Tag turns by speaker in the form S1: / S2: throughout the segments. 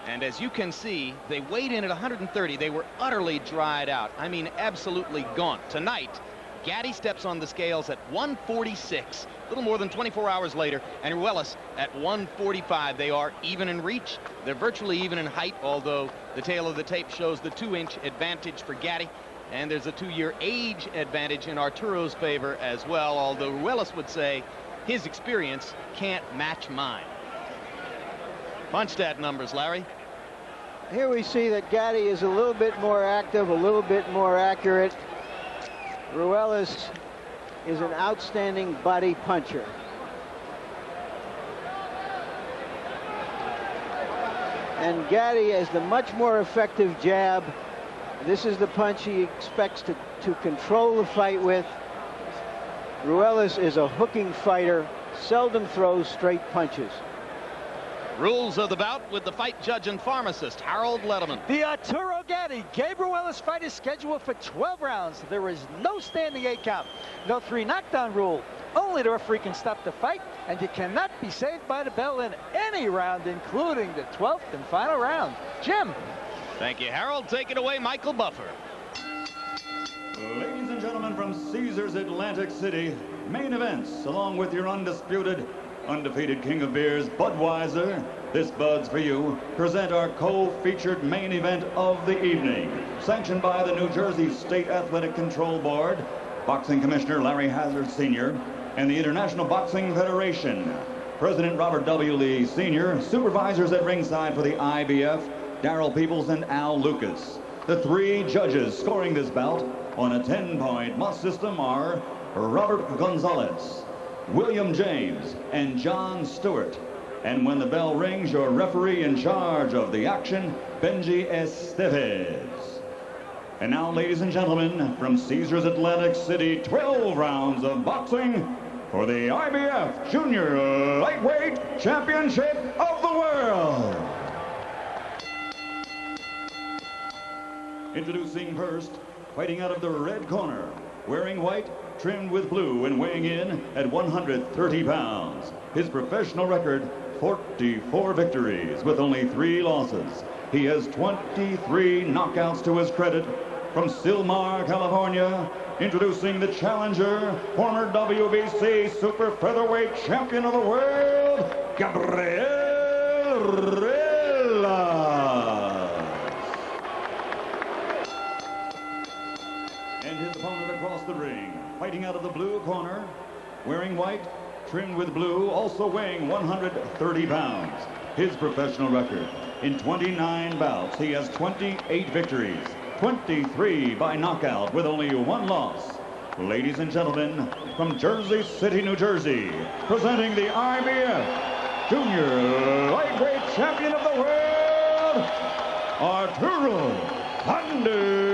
S1: And as you can see, they weighed in at 130. They were utterly dried out. I mean, absolutely gaunt. Tonight, Gatti steps on the scales at 146, a little more than 24 hours later, and Ruelas at 145. They are even in reach. They're virtually even in height, although the tail of the tape shows the 2-inch advantage for Gatti, and there's a 2-year age advantage in Arturo's favor as well, although Ruelas would say his experience can't match mine. Punch stat numbers, Larry.
S2: Here we see that Gatti is a little bit more active, a little bit more accurate. Ruelas is an outstanding body puncher. And Gatti has the much more effective jab. This is the punch he expects to control the fight with. Ruelas is a hooking fighter, seldom throws straight punches.
S1: Rules of the bout with the fight judge and pharmacist, Harold Letterman.
S3: The Arturo Gatti Gabriel Ruelas fight is scheduled for 12 rounds. There is no standing 8 count, no 3 knockdown rule. Only the referee can stop the fight, and you cannot be saved by the bell in any round, including the 12th and final round. Jim.
S1: Thank you, Harold. Take it away, Michael Buffer.
S4: Ladies and gentlemen, from Caesars Atlantic City, main events, along with your undisputed, undefeated king of beers, Budweiser, this Bud's for you, present our co-featured main event of the evening. Sanctioned by the New Jersey State Athletic Control Board, Boxing Commissioner Larry Hazzard Sr., and the International Boxing Federation. President Robert W. Lee Sr., supervisors at ringside for the IBF, Darrell Peoples and Al Lucas. The 3 judges scoring this bout on a 10-point must system are Robert Gonzalez, William James, and John Stewart. And when the bell rings, your referee in charge of the action, Benji Estevez. And now, ladies and gentlemen, from Caesars Atlantic City, 12 rounds of boxing for the IBF Junior Lightweight Championship of the World. Introducing first, fighting out of the red corner, wearing white, trimmed with blue, and weighing in at 130 pounds. His professional record, 44 victories with only 3 losses. He has 23 knockouts to his credit. From Silmar, California, introducing the challenger, former WBC super featherweight champion of the world, Gabriel Ruelas. And his opponent across the ring, fighting out of the blue corner, wearing white, trimmed with blue, also weighing 130 pounds. His professional record, in 29 bouts, he has 28 victories, 23 by knockout with only 1 loss. Ladies and gentlemen, from Jersey City, New Jersey, presenting the IBF Junior Lightweight Champion of the World, Arturo Gatti.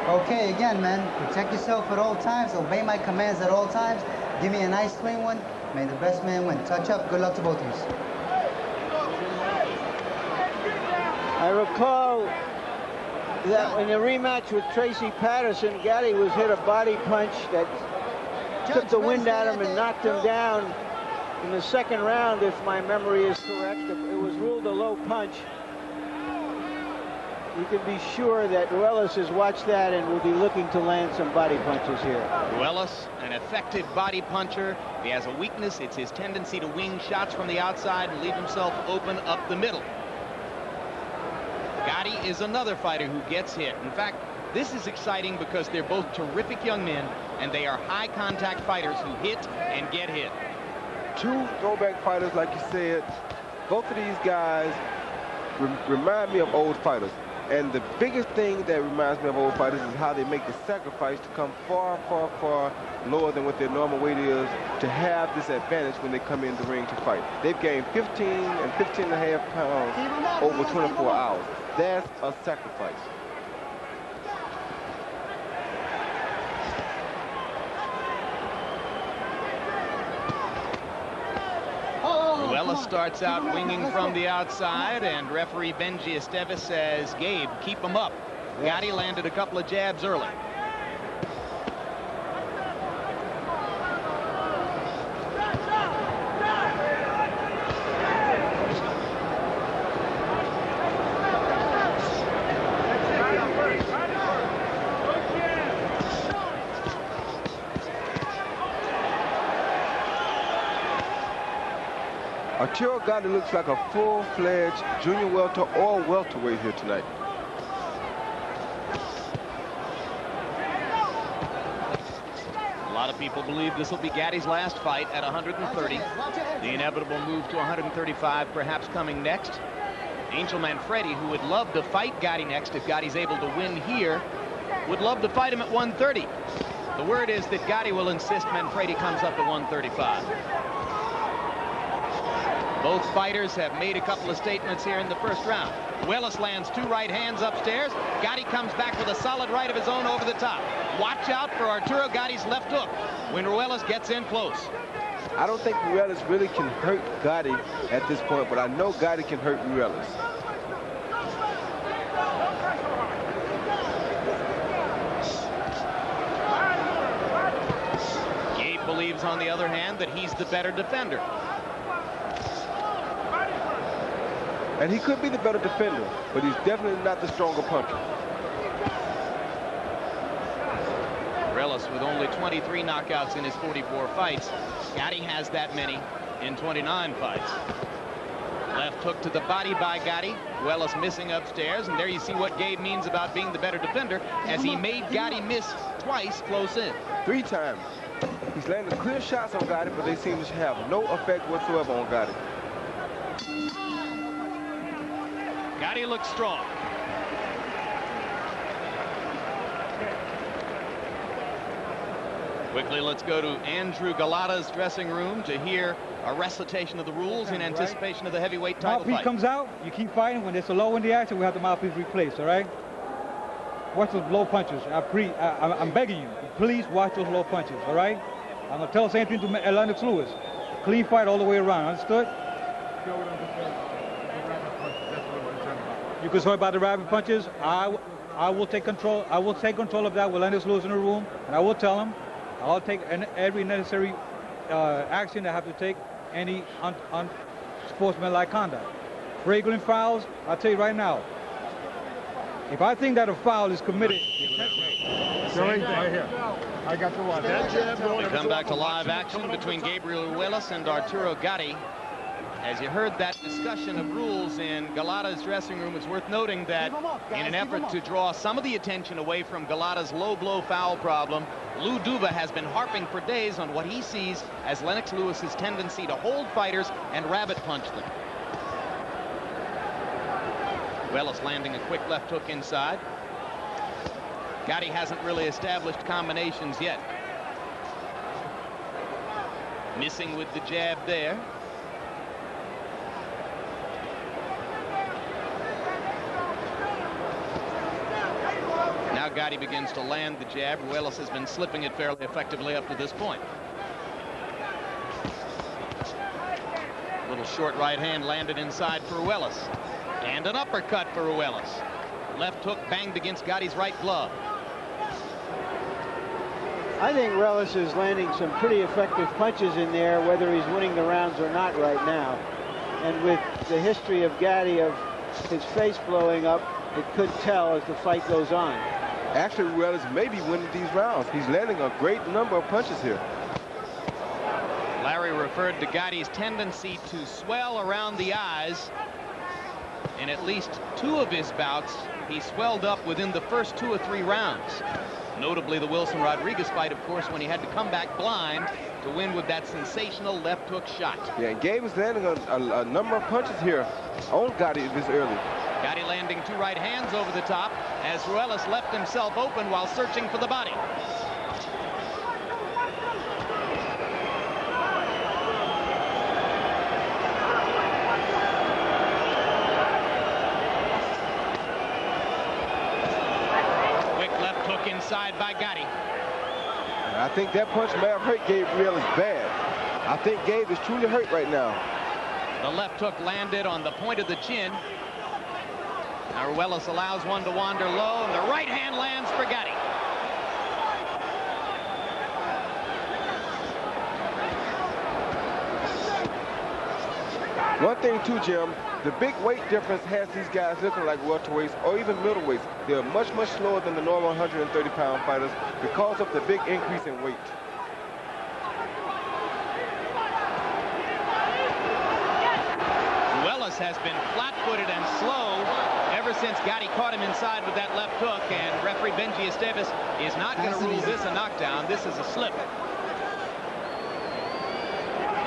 S5: Okay, again, man, protect yourself at all times, obey my commands at all times, give me a nice clean one, may the best man win. Touch up, good luck to both of us.
S2: I recall that in the rematch with Tracy Patterson, Gatti was hit a body punch that took the wind out of him and knocked him down in the 2nd round, if my memory is correct. It was ruled a low punch. You can be sure that Ruelas has watched that and will be looking to land some body punches here.
S1: Ruelas, an effective body puncher. If he has a weakness, it's his tendency to wing shots from the outside and leave himself open up the middle. Gatti is another fighter who gets hit. In fact, this is exciting because they're both terrific young men, and they are high-contact fighters who hit and get hit.
S6: 2 throwback fighters, like you said. Both of these guys remind me of old fighters. And the biggest thing that reminds me of old fighters is how they make the sacrifice to come far, far, far lower than what their normal weight is to have this advantage when they come in the ring to fight. They've gained 15 and 15 and a half pounds over 24 hours. That's a sacrifice.
S1: Ruelas starts out winging from the outside, and referee Benji Estevez says, Gabe, keep him up. Gatti landed a couple of jabs early.
S6: Arturo Gatti looks like a full-fledged junior welter or welterweight here tonight.
S1: A lot of people believe this will be Gatti's last fight at 130. The inevitable move to 135 perhaps coming next. Angel Manfredi, who would love to fight Gatti next if Gatti's able to win here, would love to fight him at 130. The word is that Gatti will insist Manfredi comes up to 135. Both fighters have made a couple of statements here in the first round. Ruelas lands 2 right hands upstairs. Gatti comes back with a solid right of his own over the top. Watch out for Arturo Gatti's left hook when Ruelas gets in close.
S6: I don't think Ruelas really can hurt Gatti at this point, but I know Gatti can hurt Ruelas.
S1: Gabe believes, on the other hand, that he's the better defender.
S6: And he could be the better defender, but he's definitely not the stronger puncher.
S1: Ruelas with only 23 knockouts in his 44 fights. Gatti has that many in 29 fights. Left hook to the body by Gatti. Ruelas missing upstairs, and there you see what Gabe means about being the better defender, as he made Gatti miss twice close in.
S6: 3 times. He's landing clear shots on Gatti, but they seem to have no effect whatsoever on Gatti.
S1: Gatti looks strong. Quickly, let's go to Andrew Galata's dressing room to hear a recitation of the rules in anticipation of the heavyweight title
S7: Mouthpiece
S1: fight.
S7: comes out, you keep fighting. When there's a low in the action, we have the mouthpiece replaced, all right? Watch those low punches. I'm begging you, please watch those low punches, all right? I'm going to tell the same thing to Lennox Lewis. Clean fight all the way around, understood? You concerned about the rabbit punches? I will take control. I will take control of that with Lennox Lewis in the room, and I will tell him. I'll take every necessary action I have to take, any unsportsmanlike conduct. Flagrant fouls, I'll tell you right now, if I think that a foul is committed...
S8: Right here. I got the one.
S1: We come back to live action between Gabriel Ruelas and Arturo Gatti. As you heard that discussion of rules in Galata's dressing room, it's worth noting that in an effort to draw some of the attention away from Galata's low blow foul problem, Lou Duva has been harping for days on what he sees as Lennox Lewis's tendency to hold fighters and rabbit punch them. Ruelas landing a quick left hook inside. Gatti hasn't really established combinations yet. Missing with the jab there. Now Gatti begins to land the jab. Ruelas has been slipping it fairly effectively up to this point. Little short right hand landed inside for Ruelas. And an uppercut for Ruelas. Left hook banged against Gatti's right glove.
S2: I think Ruelas is landing some pretty effective punches in there, whether he's winning the rounds or not right now. And with the history of Gatti of his face blowing up, it could tell as the fight goes on.
S6: Actually, Ruelas may be winning these rounds. He's landing a great number of punches here.
S1: Larry referred to Gatti's tendency to swell around the eyes. In at least 2 of his bouts, he swelled up within the first 2 or 3 rounds. Notably the Wilson Rodriguez fight, of course, when he had to come back blind to win with that sensational left hook shot.
S6: Yeah, and Gabe is landing a number of punches here on Gatti this early.
S1: Gatti landing 2 right hands over the top as Ruelas left himself open while searching for the body. Inside by Gatti.
S6: I think that punch may have hurt Gabriel bad. I think Gabe is truly hurt right now.
S1: The left hook landed on the point of the chin. Now Ruelas allows one to wander low, and the right hand lands for Gatti.
S6: One thing too, Jim, the big weight difference has these guys looking like welterweights or even middleweights. They're much, much slower than the normal 130-pound fighters because of the big increase in weight.
S1: Ruelas has been flat-footed and slow ever since Gatti caught him inside with that left hook, and referee Benji Esteves is not going to rule this a knockdown. This is a slip.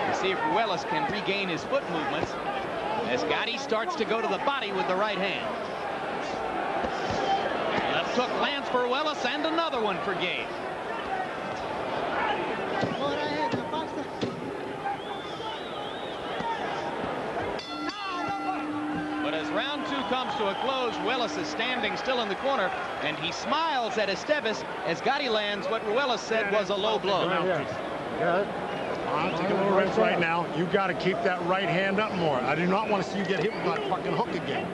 S1: Let's see if Ruelas can regain his foot movements as Gatti starts to go to the body with the right hand. Left hook lands for Ruelas, and another one for Gabe. But as round 2 comes to a close, Ruelas is standing still in the corner, and he smiles at Esteves as Gatti lands what Ruelas said was a low blow.
S8: I'm taking a little risk right now. You got to keep that right hand up more. I do not want to see you get hit with that fucking hook again.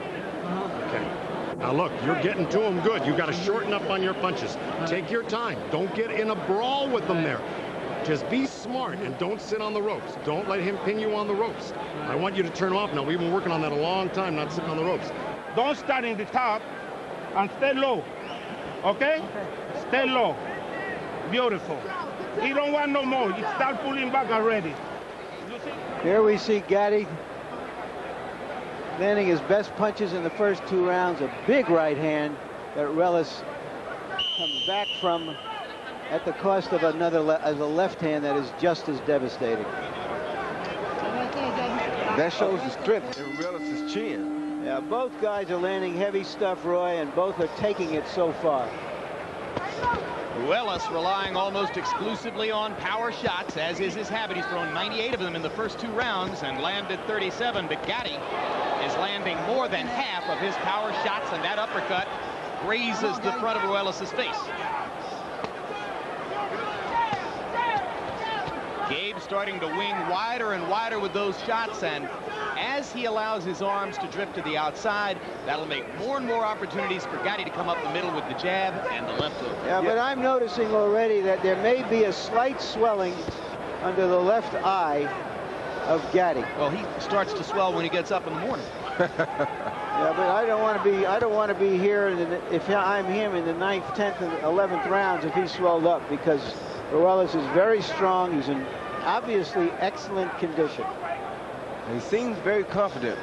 S8: Okay. Now look, you're getting to him good. You got to shorten up on your punches. Take your time. Don't get in a brawl with them there. Just be smart and don't sit on the ropes. Don't let him pin you on the ropes. I want you to turn off now. We've been working on that a long time, not sitting on the ropes.
S9: Don't start in the top and stay low. Okay? Stay low. Beautiful. He don't want no more. You start pulling back already.
S2: Here we see Gatti landing his best punches in the first 2 rounds. A big right hand that Ruelas comes back from at the cost of another a left hand that is just as devastating.
S6: That shows the strength in Ruelas' chin.
S2: Yeah, both guys are landing heavy stuff, Roy, and both are taking it so far.
S1: Ruelas relying almost exclusively on power shots, as is his habit. He's thrown 98 of them in the first 2 rounds and landed 37, but Gatti is landing more than half of his power shots, and that uppercut grazes the front of Ruelas' face. Gabe starting to wing wider and wider with those shots, and as he allows his arms to drift to the outside, that'll make more and more opportunities for Gatti to come up the middle with the jab and the left hook.
S2: Yeah, but I'm noticing already that there may be a slight swelling under the left eye of Gatti.
S1: Well, he starts to swell when he gets up in the morning.
S2: Yeah, but I don't want to be here if I'm him in the 9th, 10th, and 11th rounds if he's swelled up, because Ruelas is very strong. He's in obviously excellent condition.
S6: He seems very confident.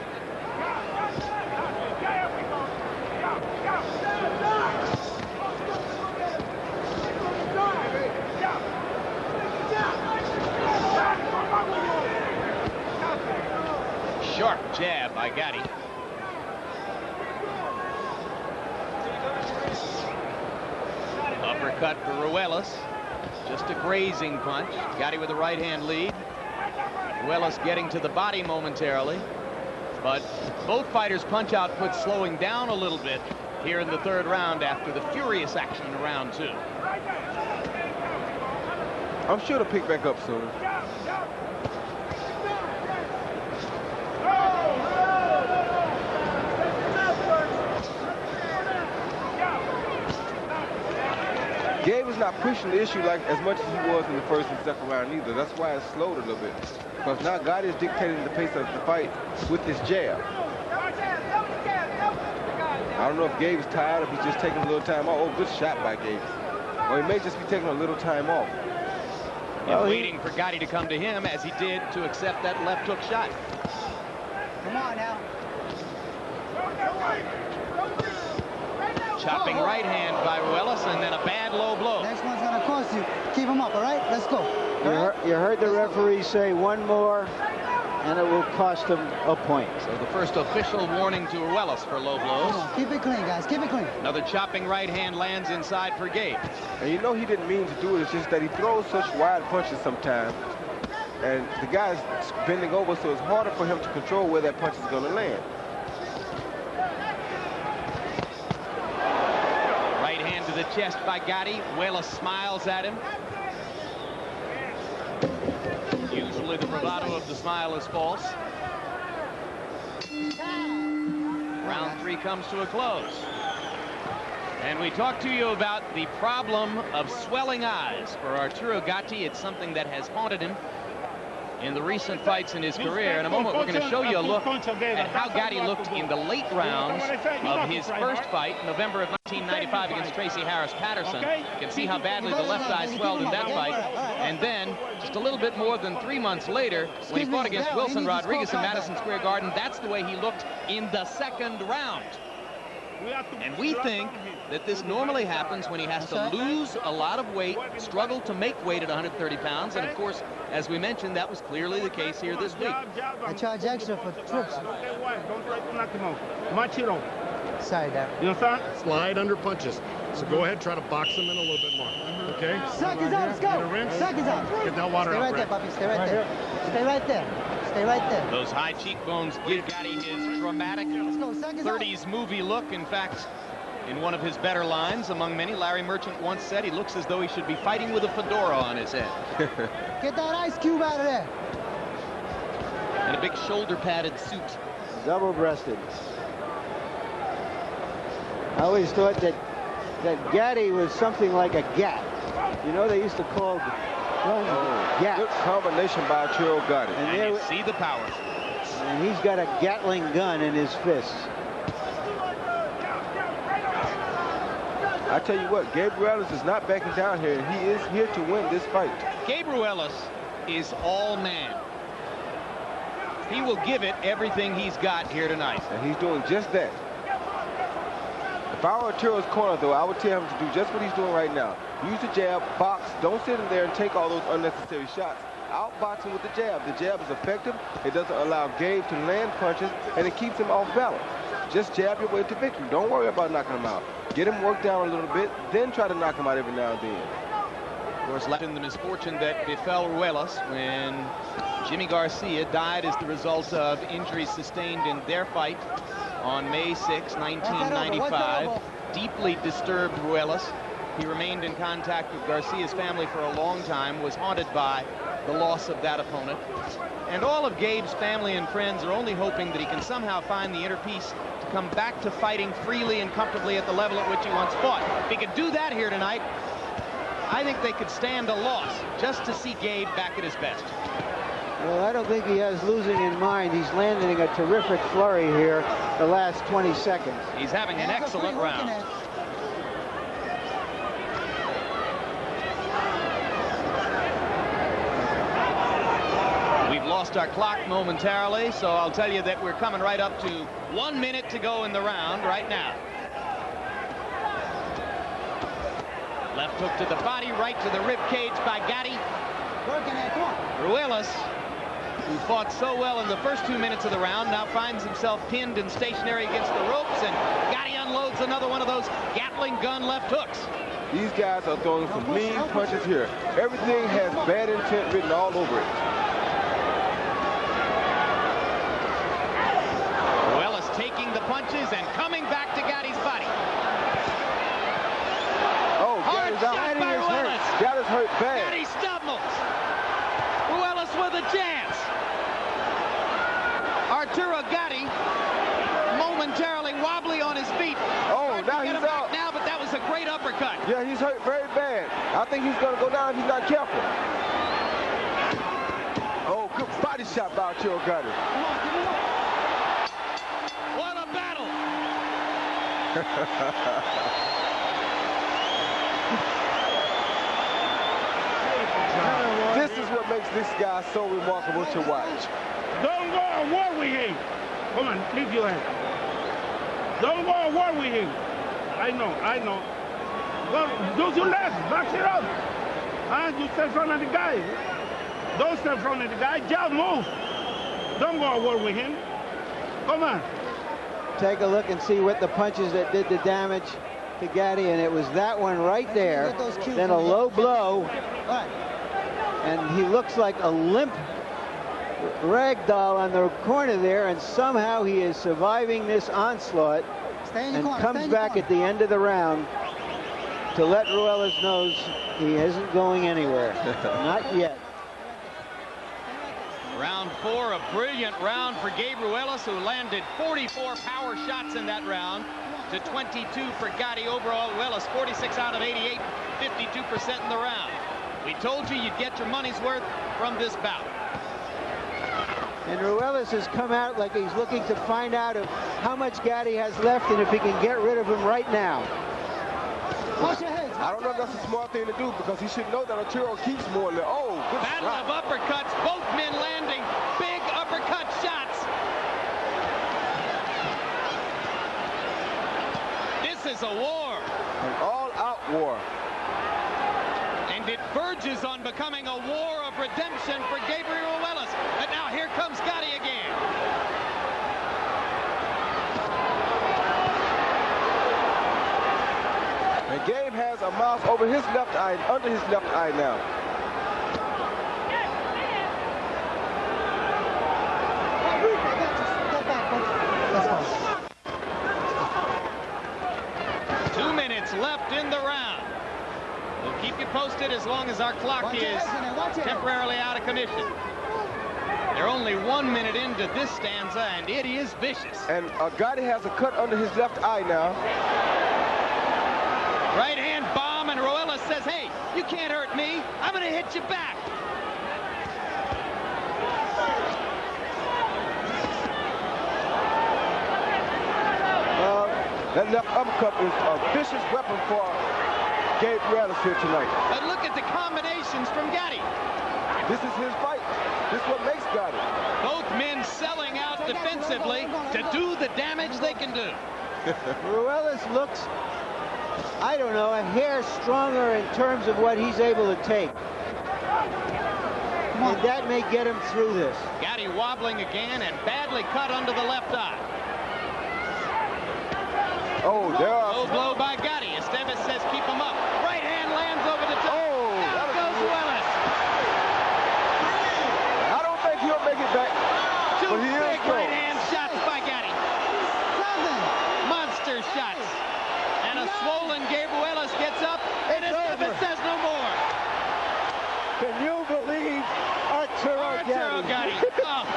S1: Sharp jab by Gatti. Uppercut for Ruelas. Just a grazing punch. Gatti with a right hand lead. Ruelas getting to the body momentarily, but both fighters' punch output slowing down a little bit here in the 3rd round after the furious action in round 2.
S6: I'm sure to pick back up soon. Gabe is not pushing the issue like as much as he was in the 1st and 2nd round either. That's why it's slowed a little bit. Because now Gatti is dictating the pace of the fight with his jab. I don't know if Gabe is tired, if he's just taking a little time off. Oh, good shot by Gabe. Or he may just be taking a little time off.
S1: And waiting for Gatti to come to him, as he did to accept that left hook shot.
S5: Come on now.
S1: Chopping right hand by Ruelas, and then a bad low blow.
S5: Next one's going to cost you. Keep him up, all right? Let's go.
S2: You heard the referee say one more, and it will cost him a point.
S1: So the first official warning to Ruelas for low blows.
S5: Come on, keep it clean, guys. Keep it clean.
S1: Another chopping right hand lands inside for Gabe.
S6: And you know he didn't mean to do it. It's just that he throws such wide punches sometimes. And the guy's bending over, so it's harder for him to control where that punch is going to land.
S1: Right hand to the chest by Gatti. Ruelas smiles at him. Usually the bravado of the smile is false. Round 3 comes to a close. And we talked to you about the problem of swelling eyes for Arturo Gatti. It's something that has haunted him in the recent fights in his career. In a moment, we're going to show you a look at how Gatti looked in the late rounds of his first fight, November of 1995 against Tracy Harris Patterson. You can see how badly the left eye swelled in that fight. And then, just a little bit more than 3 months later, when he fought against Wilson Rodriguez in Madison Square Garden, that's the way he looked in the second round. And we think that this normally happens when he has to lose a lot of weight, struggle to make weight at 130 pounds. And of course, as we mentioned, that was clearly the case here this week.
S5: I charge extra for trips.
S9: Don't try to knock him out. Match it up.
S5: Sorry, Dad.
S9: You understand?
S8: Slide under punches. So go ahead, try to box him in a little bit more. Okay?
S5: Suck is out, let's go. Suck is out.
S8: Get that water
S5: Stay
S8: out,
S5: right there,
S8: Rick.
S5: Bobby. Stay right there. Stay right there. Stay right there.
S1: Those high cheekbones give Gatti his dramatic 30s movie look. In fact, in one of his better lines, among many, Larry Merchant once said he looks as though he should be fighting with a fedora on his head.
S5: Get that ice cube out of there.
S1: And a big shoulder-padded suit.
S2: Double-breasted. I always thought that Gatti was something like a gat. You know, they used to call gats.
S6: Good combination by Arturo Gatti.
S1: And you see the power.
S2: And he's got a Gatling gun in his fist.
S6: I tell you what, Gabriel is not backing down here, and he is here to win this fight.
S1: Gabriel is all man. He will give it everything he's got here tonight.
S6: And he's doing just that. If I were Arturo's corner, though, I would tell him to do just what he's doing right now. Use the jab, box, don't sit in there and take all those unnecessary shots. Outbox him with the jab. The jab is effective. It doesn't allow Gabe to land punches, and it keeps him off balance. Just jab your way to victory. Don't worry about knocking him out. Get him worked down a little bit, then try to knock him out every now and then.
S1: Of course, left in the misfortune that befell Ruelas when Jimmy Garcia died as the result of injuries sustained in their fight on May 6, 1995. Deeply disturbed Ruelas. He remained in contact with Garcia's family for a long time, was haunted by the loss of that opponent. And all of Gabe's family and friends are only hoping that he can somehow find the inner peace to come back to fighting freely and comfortably at the level at which he once fought. If he could do that here tonight, I think they could stand a loss just to see Gabe back at his best.
S2: Well, I don't think he has losing in mind. He's landing a terrific flurry here the last 20 seconds.
S1: He's having an excellent round. We've lost our clock momentarily, so I'll tell you that we're coming right up to 1 minute to go in the round right now. Left hook to the body, right to the rib cage by Gatti. Ruelas, who fought so well in the first 2 minutes of the round, now finds himself pinned and stationary against the ropes, and Gatti unloads another one of those Gatling gun left hooks.
S6: These guys are throwing some mean punches here. Everything has bad intent written all over it.
S1: Ruelas taking the punches and coming back to Gatti's body.
S6: Oh,
S1: hard shot by Ruelas.
S6: Gatti's hurt bad.
S1: Gatti stumbles. Ruelas with a chance. Arturo Gatti momentarily wobbly on his feet.
S6: Oh, now he's out.
S1: Now, but that was a great uppercut.
S6: Yeah, he's hurt very bad. I think he's going to go down if he's not careful. Oh, good body shot by Arturo Gatti.
S1: What a battle.
S6: This is what makes this guy so remarkable to watch.
S9: Don't go to war with him. Come on, leave your hand. Don't go to war with him. I know. Go, do your left, back it up. You stay in front of the guy. Don't stay in front of the guy, just move. Don't go to war with him. Come on.
S2: Take a look and see what the punches that did the damage to Gatti, and it was that one right there. Then a low blow, and he looks like a limp rag doll on the corner there, and somehow he is surviving this onslaught and comes back at the end of the round to let Ruelas know he isn't going anywhere. Not yet.
S1: Round 4, a brilliant round for Gabe Ruelas, who landed 44 power shots in that round to 22 for Gatti. Overall, Ruelas 46 out of 88, 52% in the round. We told you you'd get your money's worth from this bout.
S2: And Ruelas has come out like he's looking to find out how much Gatti has left and if he can get rid of him right now.
S6: I don't know if that's a smart thing to do because he should know that Arturo keeps more than, oh, good
S1: Battle
S6: shot.
S1: of uppercuts, both men landing big uppercut shots. This is a war.
S6: An all-out war.
S1: And it verges on becoming a war of redemption for Gabriel Ruelas. And now here comes Gatti again.
S6: And Gabe has a mouth over his left eye and under his left eye now.
S5: Let's go.
S1: 2 minutes left in the round. We'll keep you posted as long as our clock is temporarily out of commission. They're only 1 minute into this stanza, and it is vicious.
S6: And Gatti has a cut under his left eye now.
S1: Right hand bomb, and Ruelas says, hey, you can't hurt me. I'm going to hit you back.
S6: That left uppercut is a vicious weapon for Gabe Ruelas here tonight.
S1: But look at the combinations from Gatti.
S6: This is his fight. This is what makes Gatti.
S1: Both men selling out defensively to do the damage they can do.
S2: Ruelas looks, I don't know, a hair stronger in terms of what he's able to take. And that may get him through this.
S1: Gatti wobbling again and badly cut under the left eye.
S6: Oh, there are...
S1: Low blow by Gatti. Estevez says keep him up. Right hand lands over the top.
S6: Oh,
S1: there goes Ruelas.
S6: I don't think he'll make it back.
S1: Two
S6: but he
S1: big
S6: is
S1: right hand shots by Gatti. Monster shots. And a swollen Gabe Ruelas gets up, and Estevez says no more.
S2: Can you believe Arturo
S1: Gatti? Oh,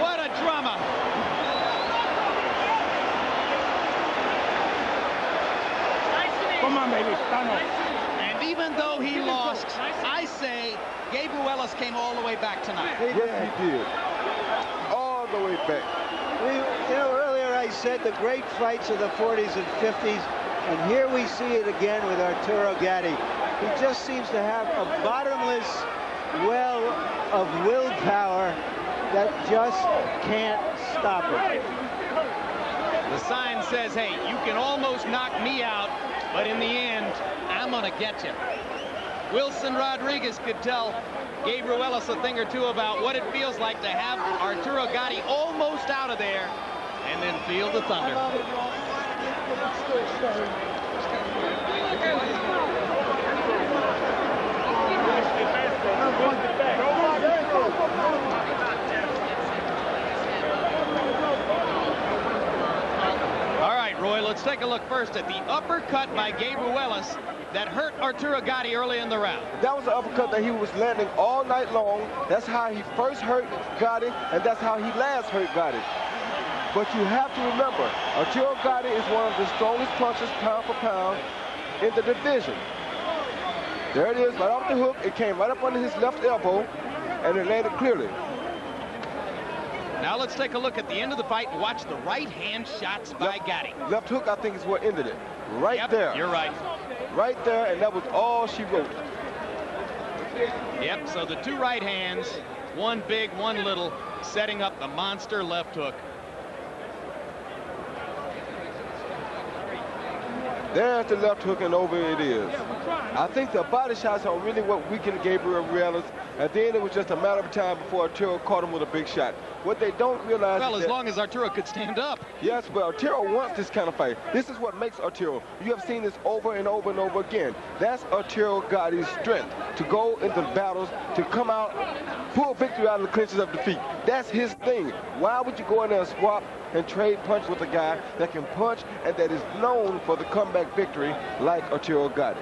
S1: what a drama.
S9: Come on, baby. Stand up.
S1: And even though he lost, I say Gabe Ruelas came all the way back tonight.
S6: Yes, he did. All the way back.
S2: You know, earlier I said the great fights of the 40s and 50s, and here we see it again with Arturo Gatti. He just seems to have a bottomless well of willpower that just can't stop him.
S1: The sign says, hey, you can almost knock me out, but in the end, I'm going to get you. Wilson Rodriguez could tell Gabe Ruelas a thing or two about what it feels like to have Arturo Gatti almost out of there and then feel the thunder. All right, Roy, let's take a look first at the uppercut by Gabe Ruelas that hurt Arturo Gatti early in the round.
S6: That was the uppercut that he was landing all night long. That's how he first hurt Gatti, and that's how he last hurt Gatti. But you have to remember, Arturo Gatti is one of the strongest punchers pound for pound in the division. There it is, right off the hook. It came right up under his left elbow, and it landed clearly.
S1: Now let's take a look at the end of the fight and watch the right hand shots by Gatti.
S6: Left hook, I think, is what ended it. Right there.
S1: You're right.
S6: Right there, and that was all she wrote.
S1: Yep, so the two right hands, one big, one little, setting up the monster left hook.
S6: There's the left hook, and over it is. I think the body shots are really what weakened Gabriel Ruelas, and then it was just a matter of time before Arturo caught him with a big shot. What they don't realize
S1: well,
S6: is
S1: as long as Arturo could stand up.
S6: Yes, but Arturo wants this kind of fight. This is what makes Arturo. You have seen this over and over and over again. That's Arturo Gatti's strength, to go into battles, to come out, pull victory out of the clinches of defeat. That's his thing. Why would you go in there and swap and trade punch with a guy that can punch and that is known for the comeback victory like Arturo Gatti?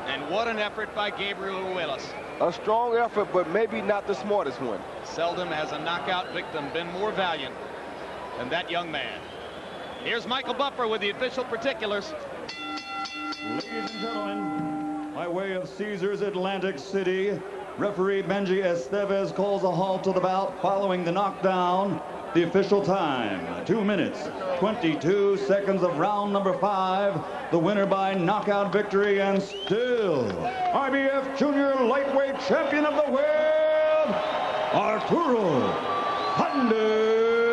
S1: And what an effort by Gabriel Ruelas.
S6: A strong effort, but maybe not the smartest one.
S1: Seldom has a knockout victim been more valiant than that young man. Here's Michael Buffer with the official particulars.
S4: Ladies and gentlemen, by way of Caesars Atlantic City, Referee Benji Estevez calls a halt to the bout following the knockdown. The official time, 2 minutes, 22 seconds of round number 5. The winner by knockout victory and still IBF Junior Lightweight Champion of the World, Arturo Thunder